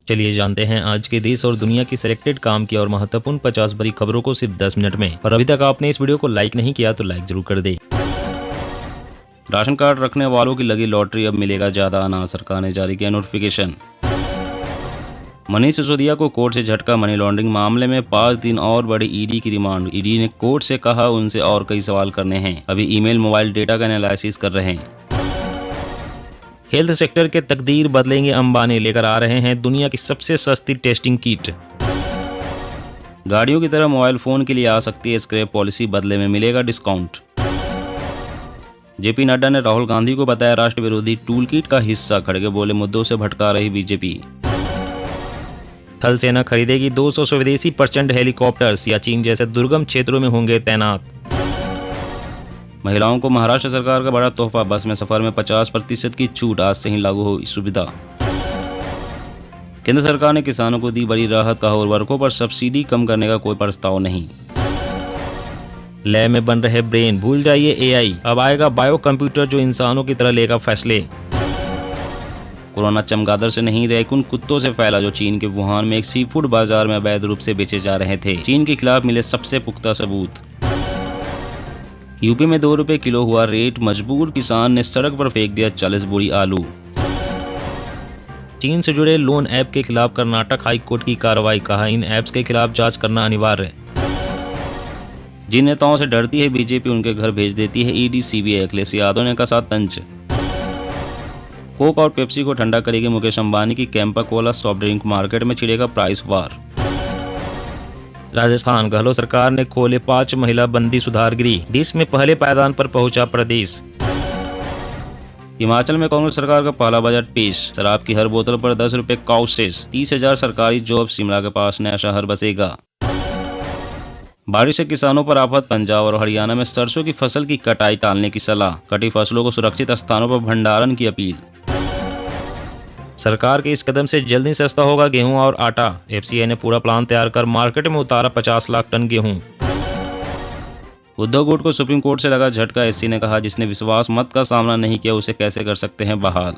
चलिए जानते हैं आज के देश और दुनिया की सिलेक्टेड काम की और महत्वपूर्ण 50 बड़ी खबरों को सिर्फ 10 मिनट में। और अभी तक आपने इस वीडियो को लाइक नहीं किया तो लाइक जरूर कर दे। राशन कार्ड रखने वालों की लगी लॉटरी, अब मिलेगा ज्यादा अनाज, सरकार ने जारी किया नोटिफिकेशन। मनीष सिसोदिया को कोर्ट से झटका, मनी लॉन्ड्रिंग मामले में 5 दिन और बढ़ी ईडी की रिमांड। ईडी ने कोर्ट से कहा उनसे और कई सवाल करने हैं, अभी ईमेल मोबाइल डेटा का एनालिसिस कर रहे हैं। हेल्थ सेक्टर के तकदीर बदलेंगे अंबानी, लेकर आ रहे हैं दुनिया की सबसे सस्ती टेस्टिंग किट। गाड़ियों की तरह मोबाइल फोन के लिए आ सकती है स्क्रैप पॉलिसी, बदले में मिलेगा डिस्काउंट। जेपी नड्डा ने राहुल गांधी को बताया राष्ट्र विरोधी टूल किट का हिस्सा, खड़गे बोले मुद्दों से भटका रही बीजेपी। थल सेना खरीदेगी 200 स्वदेशी परचंड हेलीकॉप्टर, सियाचिन जैसे दुर्गम क्षेत्रों में होंगे तैनात। महिलाओं को महाराष्ट्र सरकार का बड़ा तोहफा, बस में सफर में 50% की छूट, आज से ही लागू हो सुविधा। केंद्र सरकार ने किसानों को दी बड़ी राहत, कहा उर्वरकों पर सब्सिडी कम करने का कोई प्रस्ताव नहीं। लैब में बन रहे ब्रेन, भूल जाइए एआई, अब आएगा बायो कंप्यूटर जो इंसानों की तरह लेगा फैसले। कोरोना चमगादड़ से नहीं, रैकून कुत्तों से फैला, जो चीन के वुहान में एक सी फूड बाजार में अवैध रूप से बेचे जा रहे थे। चीन के खिलाफ मिले सबसे पुख्ता सबूत। यूपी में 2 रुपए किलो हुआ रेट, मजबूर किसान ने सड़क पर फेंक दिया 40 बोरी आलू। चीन से जुड़े लोन ऐप के खिलाफ कर्नाटक हाई कोर्ट की कार्रवाई, कहा इन ऐप्स के खिलाफ जांच करना अनिवार्य। जिन नेताओं से डरती है बीजेपी उनके घर भेज देती है ईडी सीबीआई, अखिलेश यादव ने कसा तंज। कोक और पेप्सी को ठंडा करेगी मुकेश अंबानी की Campa Cola soft drink, market में छिड़ेगा प्राइस वार। राजस्थान गहलोत सरकार ने खोले 5 महिला बंदी सुधार गृह, देश में पहले पायदान पर पहुंचा प्रदेश। हिमाचल में कांग्रेस सरकार का पहला बजट पेश, शराब की हर बोतल पर 10 रुपए काउसेस, 30,000 सरकारी जॉब, शिमला के पास नया शहर बसेगा। बारिश से किसानों पर आफत, पंजाब और हरियाणा में सरसों की फसल की कटाई टालने की सलाह, कटी फसलों को सुरक्षित स्थानों पर भंडारण की अपील। सरकार के इस कदम से जल्द ही सस्ता होगा गेहूं और आटा, एफसीआई ने पूरा प्लान तैयार कर मार्केट में उतारा 50 लाख टन गेहूं। उद्धव गुट को सुप्रीम कोर्ट से लगा झटका, एससी ने कहा जिसने विश्वास मत का सामना नहीं किया उसे कैसे कर सकते हैं बहाल।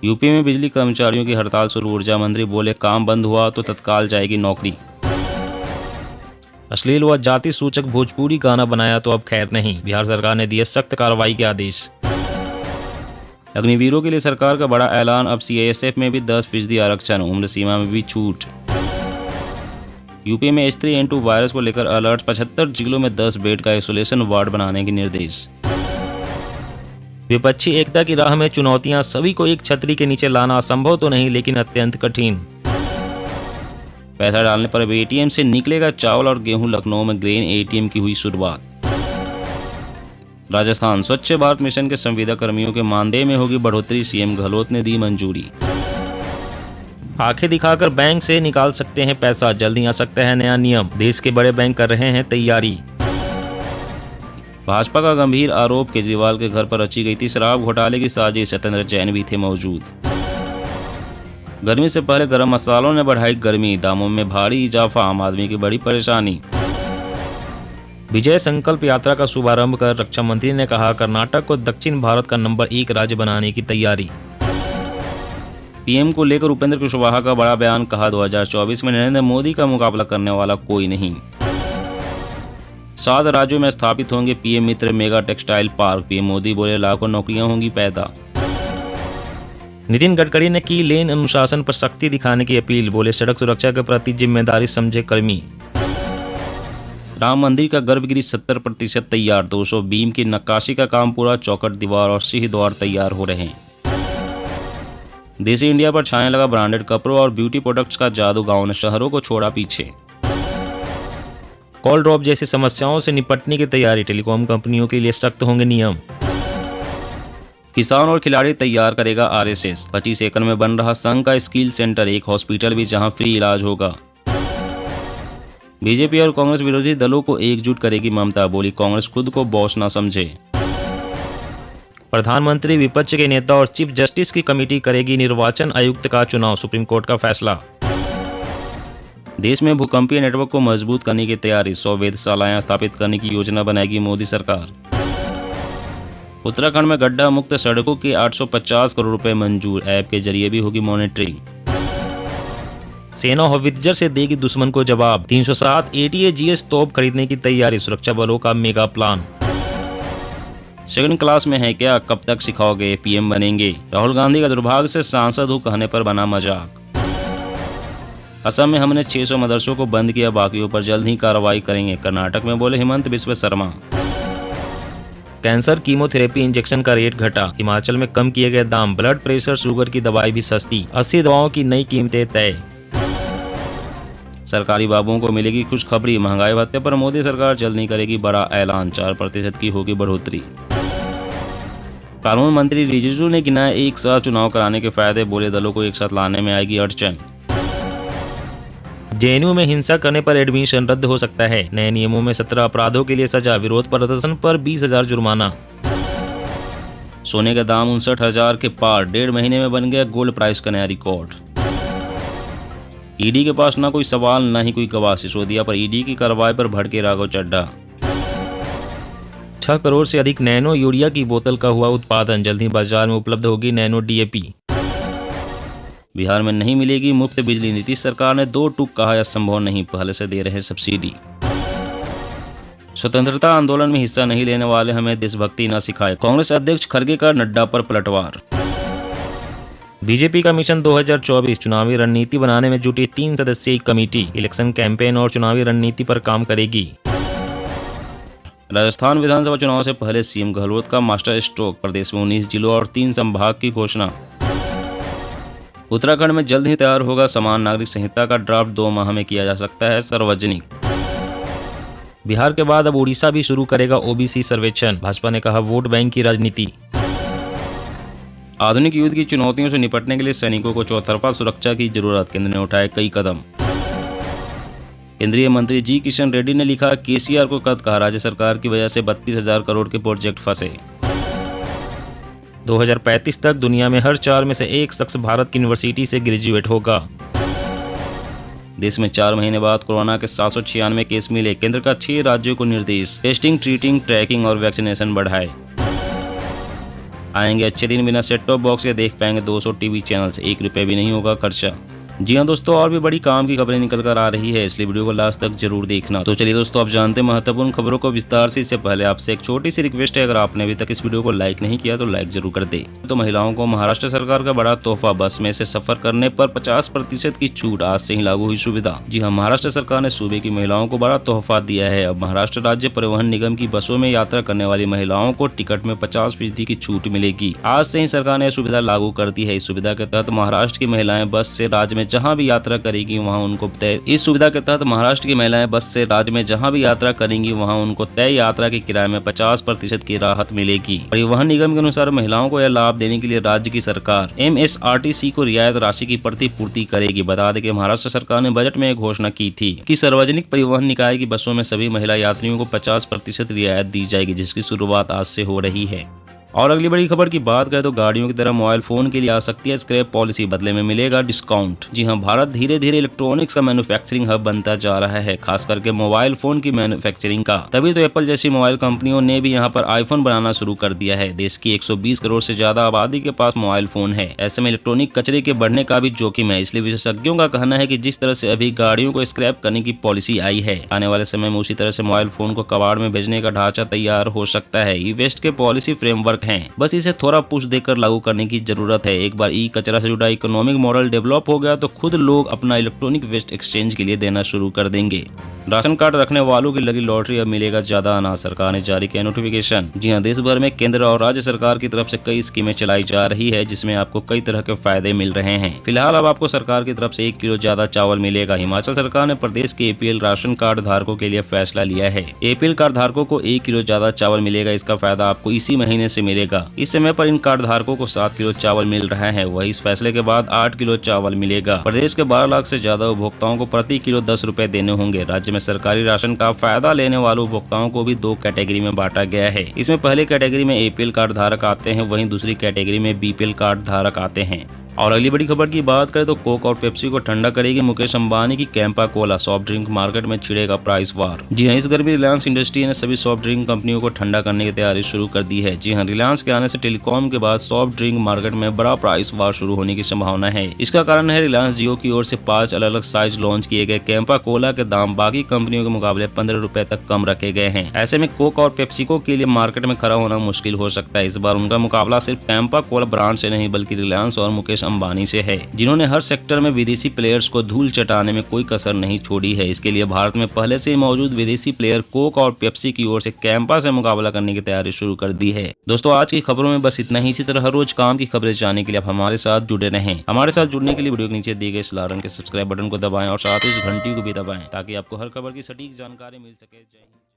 यूपी में बिजली कर्मचारियों की हड़ताल शुरू, ऊर्जा मंत्री बोले काम बंद हुआ तो तत्काल जाएगी नौकरी। अश्लील व जाति सूचक भोजपुरी गाना बनाया तो अब खैर नहीं, बिहार सरकार ने दिए सख्त कार्रवाई के आदेश। अग्निवीरों के लिए सरकार का बड़ा ऐलान, अब सीआईएसएफ में भी 10% आरक्षण, उम्र सीमा में भी छूट। यूपी में H3N2 वायरस को लेकर अलर्ट, 75 जिलों में 10 बेड का आइसोलेशन वार्ड बनाने के निर्देश। विपक्षी एकता की राह में चुनौतियां, सभी को एक छतरी के नीचे लाना असंभव तो नहीं लेकिन अत्यंत कठिन। पैसा डालने पर अब एटीएम से निकलेगा चावल और गेहूं, लखनऊ में ग्रेन एटीएम की हुई शुरुआत। राजस्थान स्वच्छ भारत मिशन के संविदा कर्मियों के मानदेय में होगी बढ़ोतरी, सीएम गहलोत ने दी मंजूरी। आंखें दिखाकर बैंक से निकाल सकते हैं पैसा, जल्द ही आ सकता है नया नियम, देश के बड़े बैंक कर रहे हैं तैयारी। भाजपा का गंभीर आरोप, केजरीवाल के घर पर रची गई थी शराब घोटाले की साजिश, सत्येंद्र जैन भी थे मौजूद। गर्मी से पहले गर्म मसालों ने बढ़ाई गर्मी, दामों में भारी इजाफा, आम आदमी की बड़ी परेशानी। विजय संकल्प यात्रा का शुभारंभ कर रक्षा मंत्री ने कहा कर्नाटक को दक्षिण भारत का नंबर 1 राज्य बनाने की तैयारी। पीएम को लेकर उपेंद्र कुशवाहा का बड़ा बयान, कहा 2024 में नरेंद्र मोदी का मुकाबला करने वाला कोई नहीं। 7 राज्यों में स्थापित होंगे PM MITRA mega textile park, PM Modi बोले लाखों नौकरियां होंगी पैदा। नितिन गडकरी ने की लेन अनुशासन पर सख्ती दिखाने की अपील, बोले सड़क सुरक्षा के प्रति जिम्मेदारी समझे कर्मी। राम मंदिर का गर्भगृह 70% तैयार, 200 बीम की नक्काशी का काम पूरा, चौखट दीवार और सिंह द्वार तैयार हो रहे हैं। देसी इंडिया पर छाने लगा ब्रांडेड कपड़ों और ब्यूटी प्रोडक्ट्स का जादू, गांव ने शहरों को छोड़ा पीछे। कॉल ड्रॉप जैसी समस्याओं से निपटने की तैयारी, टेलीकॉम कंपनियों के लिए सख्त होंगे नियम। किसान और खिलाड़ी तैयार करेगा आरएसएस, 25 एकड़ में बन रहा संघ का स्किल सेंटर, एक हॉस्पिटल भी जहां फ्री इलाज होगा। बीजेपी और कांग्रेस विरोधी दलों को एकजुट करेगी ममता, बोली कांग्रेस खुद को बॉस ना समझे। प्रधानमंत्री, विपक्ष के नेता और चीफ जस्टिस की कमेटी करेगी निर्वाचन आयुक्त का चुनाव, सुप्रीम कोर्ट का फैसला। देश में भूकंपीय नेटवर्क को मजबूत करने की तैयारी, 100 वेधशालाएं स्थापित करने की योजना बनाएगी मोदी सरकार। उत्तराखंड में गड्ढा मुक्त सड़कों की 850 करोड़ रुपए मंजूर, ऐप के जरिए भी होगी मॉनिटरिंग। सेना हॉवित्जर से देगी दुश्मन को जवाब। 307 ATAGS तोप खरीदने की तैयारी, सुरक्षा बलों का मेगा प्लान। सेकंड क्लास में है क्या, कब तक सिखाओगे, PM बनेंगे। राहुल गांधी का दुर्भाग्य से सांसद हूँ कहने पर बना मजाक। असम में हमने 600 मदरसों को बंद किया, बाकियों पर जल्द ही कार्रवाई करेंगे, कर्नाटक में बोले Himanta Biswa Sharma. Cancer chemotherapy injection का रेट घटा, हिमाचल में कम किए गए दाम। ब्लड प्रेशर शुगर की दवाई भी सस्ती, 80 दवाओं की नई कीमतें तय। सरकारी बाबुओं को मिलेगी खुशखबरी, महंगाई भत्ते पर मोदी सरकार जल्द नहीं करेगी बड़ा ऐलान, 4% की होगी बढ़ोतरी। कानून मंत्री रिजिजू ने गिनाए एक साथ चुनाव कराने के फायदे, बोले दलों को एक साथ लाने में आएगी अड़चन। JNU में हिंसा करने पर एडमिशन रद्द हो सकता है, नए नियमों में 17 अपराधों के लिए सजा, विरोध प्रदर्शन पर 20,000 जुर्माना। सोने का दाम 59,000 के पार, 1.5 महीने में बन गया गोल्ड प्राइस का नया रिकॉर्ड। ईडी के पास ना कोई सवाल ना ही कोई गवाह, सिसोदिया पर ईडी की कार्रवाई पर भड़के राघव चड्ढा। 6 करोड़ से अधिक नैनो यूरिया की बोतल का हुआ उत्पादन, जल्द ही बाजार में उपलब्ध होगी नैनो DAP। बिहार में नहीं मिलेगी मुफ्त बिजली, नीतीश सरकार ने 2 टूक कहा यह संभव नहीं, पहले से दे रहे सब्सिडी। स्वतंत्रता आंदोलन में हिस्सा नहीं लेने वाले हमें देशभक्ति न सिखाए, कांग्रेस अध्यक्ष खड़गे का नड्डा पर पलटवार। बीजेपी का मिशन 2024, चुनावी रणनीति बनाने में जुटी 3 सदस्यीय कमेटी, इलेक्शन कैंपेन और चुनावी रणनीति पर काम करेगी। राजस्थान विधानसभा चुनाव से पहले CM गहलोत का मास्टर स्ट्रोक, प्रदेश में 19 जिलों और 3 संभाग की घोषणा। उत्तराखंड में जल्द ही तैयार होगा समान नागरिक संहिता का ड्राफ्ट, 2 माह में किया जा सकता है सार्वजनिक। बिहार के बाद अब उड़ीसा भी शुरू करेगा OBC सर्वेक्षण, भाजपा ने कहा वोट बैंक की राजनीति। आधुनिक युद्ध की चुनौतियों से निपटने के लिए सैनिकों को चौतरफा सुरक्षा की जरूरत, केंद्र ने उठाए कई कदम। केंद्रीय मंत्री जी किशन रेड्डी ने लिखा KCR को कद, कहा राज्य सरकार की वजह से 32,000 करोड़ के प्रोजेक्ट फंसे। 2035 तक दुनिया में हर 4 में से 1 शख्स भारत की यूनिवर्सिटी से ग्रेजुएट होगा। देश में 4 महीने बाद कोरोना के 796 केस मिले, केंद्र का 6 राज्यों को निर्देश, टेस्टिंग, ट्रीटिंग, ट्रैकिंग और वैक्सीनेशन बढ़ाए। आएंगे अच्छे दिन, बिना सेट टॉप बॉक्स के देख पाएंगे 200 टीवी चैनल्स, 1 रुपये भी नहीं होगा खर्चा। जी हाँ दोस्तों, और भी बड़ी काम की खबरें निकल कर आ रही है, इसलिए वीडियो को लास्ट तक जरूर देखना। तो चलिए दोस्तों, आप जानते हैं महत्वपूर्ण खबरों को विस्तार से। इससे पहले आपसे एक छोटी सी रिक्वेस्ट है, अगर आपने अभी तक इस वीडियो को लाइक नहीं किया तो लाइक जरूर कर दे। तो महिलाओं को महाराष्ट्र सरकार का बड़ा तोहफा, बस में से सफर करने पर 50% की छूट, आज से ही लागू हुई सुविधा। जी हाँ, महाराष्ट्र सरकार ने सूबे की महिलाओं को बड़ा तोहफा दिया है। अब महाराष्ट्र राज्य परिवहन निगम की बसों में यात्रा करने वाली महिलाओं को टिकट में 50% की छूट मिलेगी। आज से ही सरकार ने यह सुविधा लागू कर दी है। इस सुविधा के तहत महाराष्ट्र की महिलाएं बस से राज्य में जहाँ भी यात्रा करेगी वहां उनको तय इस सुविधा के तहत महाराष्ट्र की महिलाएं बस से राज्य में जहां भी यात्रा करेंगी वहां उनको तय यात्रा के किराए में 50% की राहत मिलेगी। परिवहन निगम के अनुसार महिलाओं को यह लाभ देने के लिए राज्य की सरकार MSRTC को रियायत राशि की प्रतिपूर्ति करेगी। बता दें कि महाराष्ट्र सरकार ने बजट में घोषणा की थी कि सार्वजनिक परिवहन निकाय की बसों में सभी महिला यात्रियों को 50% रियायत दी जाएगी, जिसकी शुरुआत आज से हो रही है। और अगली बड़ी खबर की बात करें तो गाड़ियों की तरह मोबाइल फोन के लिए आ सकती है स्क्रैप पॉलिसी, बदले में मिलेगा डिस्काउंट। जी हां, भारत धीरे धीरे इलेक्ट्रॉनिक्स का मैन्युफैक्चरिंग हब बनता जा रहा है, खास करके मोबाइल फोन की मैन्युफैक्चरिंग का। तभी तो एप्पल जैसी मोबाइल कंपनियों ने भी यहां पर आईफोन बनाना शुरू कर दिया है। देश की 120 करोड़ से ज्यादा आबादी के पास मोबाइल फोन है। ऐसे में इलेक्ट्रॉनिक कचरे के बढ़ने का भी जोखिम है, इसलिए विशेषज्ञों का कहना है कि जिस तरह से अभी गाड़ियों को स्क्रैप करने की पॉलिसी आई है, आने वाले समय में उसी तरह से मोबाइल फोन को कबाड़ में भेजने का ढांचा तैयार हो सकता है। ई वेस्ट के पॉलिसी फ्रेमवर्क है, बस इसे थोड़ा पुश देकर लागू करने की जरूरत है। एक बार ई कचरा से जुड़ा इकोनॉमिक मॉडल डेवलप हो गया तो खुद लोग अपना इलेक्ट्रॉनिक वेस्ट एक्सचेंज के लिए देना शुरू कर देंगे। राशन कार्ड रखने वालों की लगी लॉटरी, अब मिलेगा ज्यादा अनाज, सरकार ने जारी किया नोटिफिकेशन। जी हां, देश भर में केंद्र और राज्य सरकार की तरफ से कई स्कीमें चलाई जा रही है, जिसमें आपको कई तरह के फायदे मिल रहे हैं। फिलहाल अब आपको सरकार की तरफ से 1 किलो ज्यादा चावल मिलेगा। हिमाचल सरकार ने प्रदेश के APL राशन कार्ड धारकों के लिए फैसला लिया है। APL कार्ड धारकों को 1 किलो ज्यादा चावल मिलेगा। इसका फायदा आपको इसी महीने से मिलेगा। इस समय पर इन कार्ड धारकों को 7 किलो चावल मिल रहा है, वही इस फैसले के बाद 8 किलो चावल मिलेगा। प्रदेश के 12 लाख से ज्यादा उपभोक्ताओं को प्रति किलो 10 रुपए देने होंगे। राज्य में सरकारी राशन का फायदा लेने वाले उपभोक्ताओं को भी 2 कैटेगरी में बांटा गया है। इसमें पहले कैटेगरी में APL कार्ड धारक आते हैं, वहीं दूसरी कैटेगरी में BPL कार्ड धारक आते हैं। और अगली बड़ी खबर की बात करें तो कोक और पेप्सी को ठंडा करेगी मुकेश अंबानी की Campa Cola, soft drink market में छिड़ेगा प्राइस वार। जी हाँ, इस गर्मी रिलायंस इंडस्ट्री ने सभी सॉफ्ट ड्रिंक कंपनियों को ठंडा करने की तैयारी शुरू कर दी है। जी हाँ, रिलायंस के आने से टेलीकॉम के बाद सॉफ्ट ड्रिंक मार्केट में बड़ा प्राइस वार शुरू होने की संभावना है। इसका कारण है रिलायंस जियो की ओर से 5 अलग अलग साइज लॉन्च किए गए कैंपा कोला के दाम बाकी कंपनियों के मुकाबले 15 रुपए तक कम रखे गए हैं। ऐसे में कोक और पेप्सिको के लिए मार्केट में खड़ा होना मुश्किल हो सकता है। इस बार उनका मुकाबला सिर्फ कैंपा कोला ब्रांड से नहीं बल्कि रिलायंस और मुकेश अंबानी से है, जिन्होंने हर सेक्टर में विदेशी प्लेयर्स को धूल चटाने में कोई कसर नहीं छोड़ी है। इसके लिए भारत में पहले से ही मौजूद विदेशी प्लेयर कोक और पेप्सी की ओर से कैंपा से मुकाबला करने की तैयारी शुरू कर दी है। दोस्तों, आज की खबरों में बस इतना ही। इसी तरह हर रोज काम की खबरें जानने के लिए आप हमारे साथ जुड़े रहें। हमारे साथ जुड़ने के लिए वीडियो के नीचे दिए गए इस लाल रंग के सब्सक्राइब बटन को दबाएं और साथ ही इस घंटी को भी दबाएं ताकि आपको हर खबर की सटीक जानकारी मिल सके। जय हिंद।